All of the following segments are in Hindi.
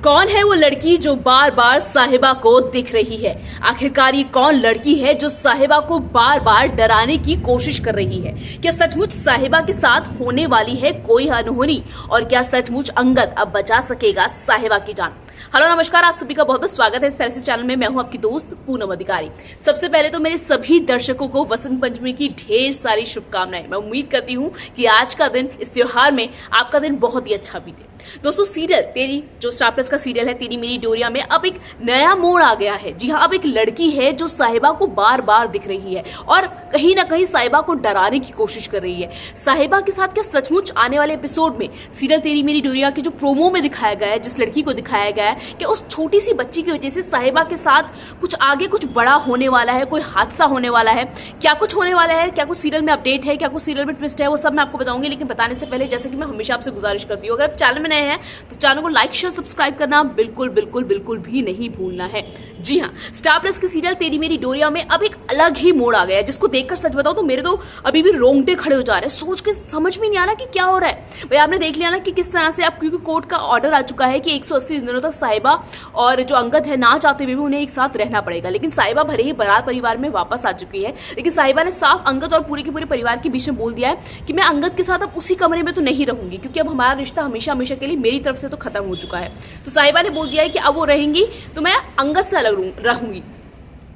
कौन है वो लड़की जो बार बार साहिबा को दिख रही है? आखिरकार ये कौन लड़की है जो साहिबा को बार बार डराने की कोशिश कर रही है? क्या सचमुच साहिबा के साथ होने वाली है कोई अनहोनी? और क्या सचमुच अंगद अब बचा सकेगा साहिबा की जान? हेलो नमस्कार, आप सभी का बहुत बहुत स्वागत है इस प्यारे से चैनल में। मैं हूं आपकी दोस्त पूनम अधिकारी। सबसे पहले तो मेरे सभी दर्शकों को वसंत पंचमी की ढेर सारी शुभकामनाएं। मैं उम्मीद करती हूं कि आज का दिन, इस त्योहार में आपका दिन बहुत ही अच्छा बीते। दोस्तों, सीरियल तेरी, जो स्टार प्लस का सीरियल है तेरी मेरी डोरिया में अब एक नया मोड़ आ गया है। जी हाँ, अब एक लड़की है जो साहिबा को बार बार दिख रही है और कहीं ना कहीं साहिबा को डराने की कोशिश कर रही है। साहिबा के साथ क्या सचमुच आने वाले एपिसोड में सीरियल तेरी मेरी डोरिया के जो प्रोमो में दिखाया गया है, जिस लड़की को दिखाया गया है कि उस छोटी सी बच्ची की वजह से साहिबा के साथ कुछ आगे कुछ बड़ा होने वाला है, कोई हादसा होने वाला है, क्या कुछ होने वाला है, क्या कुछ सीरियल में अपडेट है, क्या कुछ सीरियल में ट्विस्ट है, वो सब मैं आपको बताऊंगी। लेकिन बताने से पहले, जैसे कि मैं हमेशा आपसे गुजारिश करती हूँ, अगर आप चैनल में नए हैं तो चैनल को लाइक शेयर सब्सक्राइब करना बिल्कुल बिल्कुल बिल्कुल भी नहीं भूलना है। जी हाँ, स्टार प्लस की सीरियल तेरी मेरी डोरिया में अब एक अलग ही मोड़ आ गया है, जिसको देखकर सच बताओ तो मेरे तो अभी भी रोंगटे खड़े हो जा रहे हैं। सोच के समझ में नहीं आ रहा कि क्या हो रहा है। भाई, आपने देख लिया ना कि किस तरह से अब, क्योंकि कोर्ट का ऑर्डर आ चुका है कि 180 दिनों तक साहिबा और जो अंगद है ना चाहते हुए भी उन्हें एक साथ रहना पड़ेगा। लेकिन साहिबा भले ही बारात परिवार में वापस आ चुकी है, लेकिन साहिबा ने साफ अंगद और पूरे के पूरे परिवार के बीच में बोल दिया है कि मैं अंगद के साथ अब उसी कमरे में तो नहीं रहूंगी, क्योंकि अब हमारा रिश्ता हमेशा हमेशा के लिए मेरी तरफ से तो खत्म हो चुका है। तो साहिबा ने बोल दिया है कि अब वो रहेंगी तो मैं अंगद से अलग रहूंगी।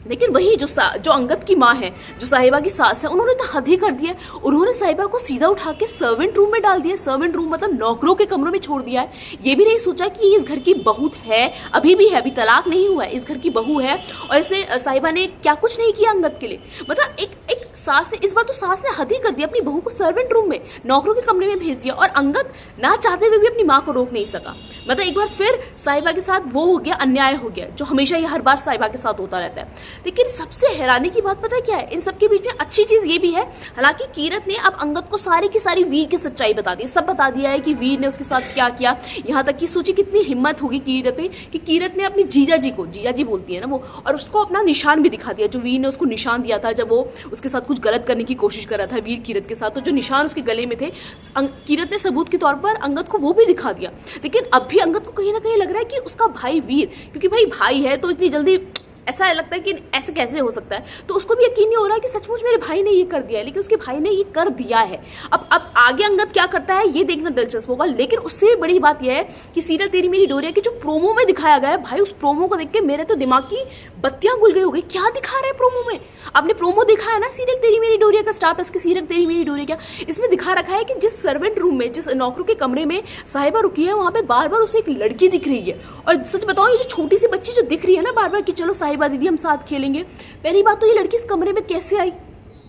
लेकिन वही जो अंगद की माँ है, जो साहिबा की सास है, उन्होंने तो हद ही कर दिया है। उन्होंने साहिबा को सीधा उठा के सर्वेंट रूम में डाल दिया। सर्वेंट रूम मतलब नौकरों के कमरों में छोड़ दिया है। ये भी नहीं सोचा कि इस घर की बहू है, अभी भी है, अभी तलाक नहीं हुआ है, इस घर की बहू है। और इसने साहिबा ने क्या कुछ नहीं किया अंगद के लिए। मतलब एक सास ने, इस बार तो सास ने हद ही कर दिया, अपनी बहू को सर्वेंट रूम में, नौकरों के कमरे में भेज दिया। और अंगद ना चाहते हुए भी अपनी माँ को रोक नहीं सका। मतलब एक बार फिर साहिबा के साथ वो हो गया, अन्याय हो गया, जो हमेशा ये हर बार साहिबा के साथ होता रहता है। लेकिन सबसे हैरानी की बात पता है क्या है? इन सबके बीच में अच्छी चीज ये भी है, हालांकि कीरत ने अब अंगद को सारी की सारी वीर की सच्चाई बता दी, सब बता दिया है कि वीर ने उसके साथ क्या किया। यहाँ तक कि सोची कितनी हिम्मत होगी कीरत में कि कीरत ने अपनी जीजा जी को, जीजा जी बोलती है ना वो, और उसको अपना निशान भी दिखा दिया, जो वीर ने उसको निशान दिया था जब वो उसके साथ कुछ गलत करने की कोशिश कर रहा था वीर कीरत के साथ। तो जो निशान उसके गले में थे, कीरत ने सबूत के तौर पर अंगद को वो भी दिखा दिया। लेकिन अब भी अंगद को कहीं ना कहीं लग रहा है कि उसका भाई वीर, क्योंकि भाई भाई है तो इतनी जल्दी ऐसा लगता है कि ऐसे कैसे हो सकता है, तो उसको भी यकीन नहीं हो रहा है कि सचमुच मेरे भाई ने ये कर दिया है। लेकिन उसके भाई ने ये कर दिया है। अब आगे अंगद क्या करता है ये देखना दिलचस्प होगा। लेकिन उससे भी बड़ी बात यह है कि सीरियल तेरी मेरी डोरिया की जो प्रोमो में दिखाया गया है, भाई उस प्रोमो को देख के मेरे तो दिमाग की बत्तियां गुल गई हो गई। क्या दिखा रहे हैं प्रोमो में? आपने प्रोमो देखा है ना सीरियल तेरी मेरी डोरिया का, स्टार प्लस के सीरियल तेरी मेरी डोरिया का? इसमें दिखा रखा है कि जिस सर्वेंट रूम में, जिस नौकरों के कमरे में साहिबा रुकी है, वहां पे बार बार उसे एक लड़की दिख रही है। और सच बताओ, ये जो छोटी सी बच्ची जो दिख रही है ना बार बार कि चलो साहिबा दीदी हम साथ खेलेंगे, पहली बात तो ये लड़की इस कमरे में कैसे आई?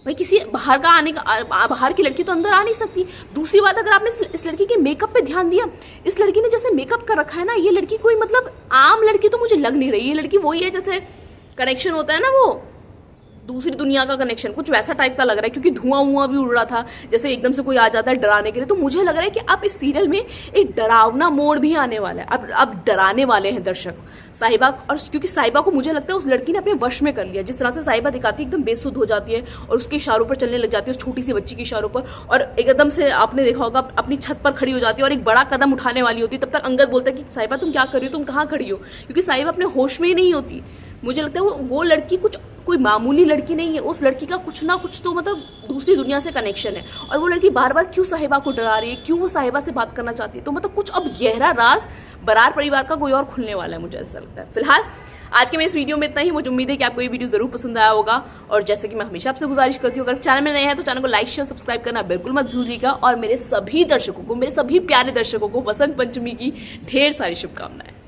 भाई किसी बाहर का आने का, बाहर की लड़की तो अंदर आ नहीं सकती। दूसरी बात, अगर आपने इस लड़की के मेकअप पे ध्यान दिया, इस लड़की ने जैसे मेकअप कर रखा है ना, ये लड़की कोई मतलब आम लड़की तो मुझे लग नहीं रही। ये लड़की वही है जैसे कनेक्शन होता है ना, वो दूसरी दुनिया का कनेक्शन, कुछ वैसा टाइप का लग रहा है, क्योंकि धुआं भी उड़ रहा था, जैसे एकदम से कोई आ जाता है डराने के लिए। तो मुझे लग रहा है कि अब इस सीरियल में एक डरावना मोड़ भी आने वाला है। अब डराने वाले हैं दर्शक साहिबा। और क्योंकि साहिबा को मुझे लगता है उस लड़की ने अपने वश में कर लिया। जिस तरह से साहिबा दिखाती है, एकदम बेसुध हो जाती है और उसके इशारों पर चलने लग जाती है, उस छोटी सी बच्ची के इशारों पर, और एकदम से आपने देखा होगा अपनी छत पर खड़ी हो जाती है और एक बड़ा कदम उठाने वाली होती है। तब तक अंगद बोलता है कि साहिबा तुम क्या कर रही हो, तुम कहाँ खड़ी हो? क्योंकि साहिबा अपने होश में ही नहीं होती। मुझे लगता है वो लड़की कोई मामूली लड़की नहीं है। उस लड़की का कुछ ना कुछ तो मतलब दूसरी दुनिया से कनेक्शन है। और वो लड़की बार बार क्यों साहिबा को डरा रही है, क्यों वो साहिबा से बात करना चाहती है? तो मतलब कुछ अब गहरा राज बरार परिवार का कोई और खुलने वाला है, मुझे ऐसा लगता है। फिलहाल आज के मेरे इस वीडियो में इतना ही। मुझे उम्मीद है कि आपको ये वीडियो जरूर पसंद आया होगा। और जैसे कि मैं हमेशा आपसे गुजारिश करती हूँ, अगर चैनल में नए हैं तो चैनल को लाइक शेयर सब्सक्राइब करना बिल्कुल मत भूलिएगा। और मेरे सभी दर्शकों को, मेरे सभी प्यारे दर्शकों को वसंत पंचमी की ढेर सारी शुभकामनाएं।